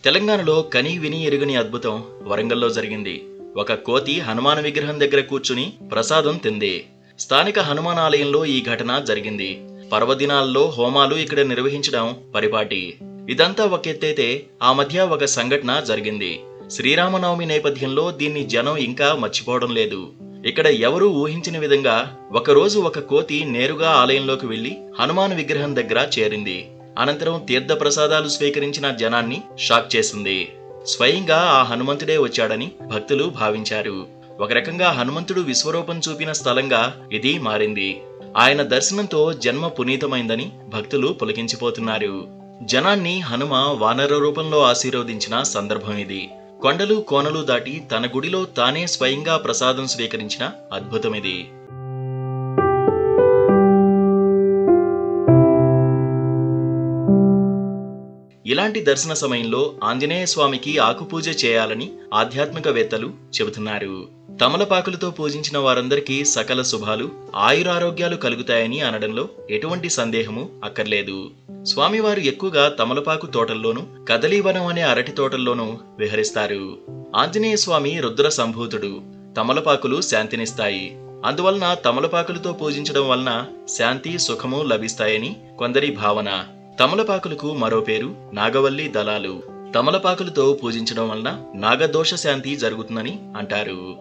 తెలంగాణలో కని విని ఎరుగని అద్భుతం వరంగల్లో జరిగింది. ఒక కోతి హనుమాన్ విగ్రహం దగ్గర కూర్చుని ప్రసాదం తింది. స్థానిక హనుమాన్ ఆలయంలో ఈ ఘటన జరిగింది. పర్వదినాల్లో హోమాలు ఇక్కడ నిర్వహించడం పరిపాటి. ఇదంతా ఒక ఎత్తైతే ఆ మధ్య ఒక సంఘటన జరిగింది. శ్రీరామనవమి నేపథ్యంలో దీన్ని జనం ఇంకా మర్చిపోవడం లేదు. ఇక్కడ ఎవరూ ఊహించిన విధంగా ఒకరోజు ఒక కోతి నేరుగా ఆలయంలోకి వెళ్లి హనుమాన్ విగ్రహం దగ్గర చేరింది. అనంతరం తీర్థ ప్రసాదాలు స్వీకరించిన జనాన్ని షాక్ చేసింది. స్వయంగా ఆ హనుమంతుడే వచ్చాడని భక్తులు భావించారు. ఒక రకంగా హనుమంతుడు విశ్వరూపం చూపిన స్థలంగా ఇది మారింది. ఆయన దర్శనంతో జన్మ పునీతమైందని భక్తులు పులకించిపోతున్నారు. జనాన్ని హనుమ వానర రూపంలో ఆశీర్వదించిన సందర్భం ఇది. కొండలు కోనలు దాటి తన గుడిలో తానే స్వయంగా ప్రసాదం స్వీకరించిన అద్భుతమిది. ఇలాంటి దర్శన సమయంలో ఆంజనేయ స్వామికి ఆకుపూజ చేయాలని ఆధ్యాత్మికవేత్తలు చెబుతున్నారు. తమలపాకులతో పూజించిన వారందరికీ సకల శుభాలు, ఆయురారోగ్యాలు కలుగుతాయని అనడంలో ఎటువంటి సందేహము అక్కర్లేదు. స్వామివారు ఎక్కువగా తమలపాకు తోటల్లోనూ, కదలీవనం అనే అరటి తోటల్లోనూ విహరిస్తారు. ఆంజనేయ స్వామి రుద్ర సంభూతుడు. తమలపాకులు శాంతినిస్తాయి. అందువలన తమలపాకులతో పూజించడం వలన శాంతి, సుఖము లభిస్తాయని కొందరి భావన. తమలపాకులకు మరో పేరు నాగవల్లి దళాలు. తమలపాకులతో పూజించడం వలన నాగదోష శాంతి జరుగుతుందని అంటారు.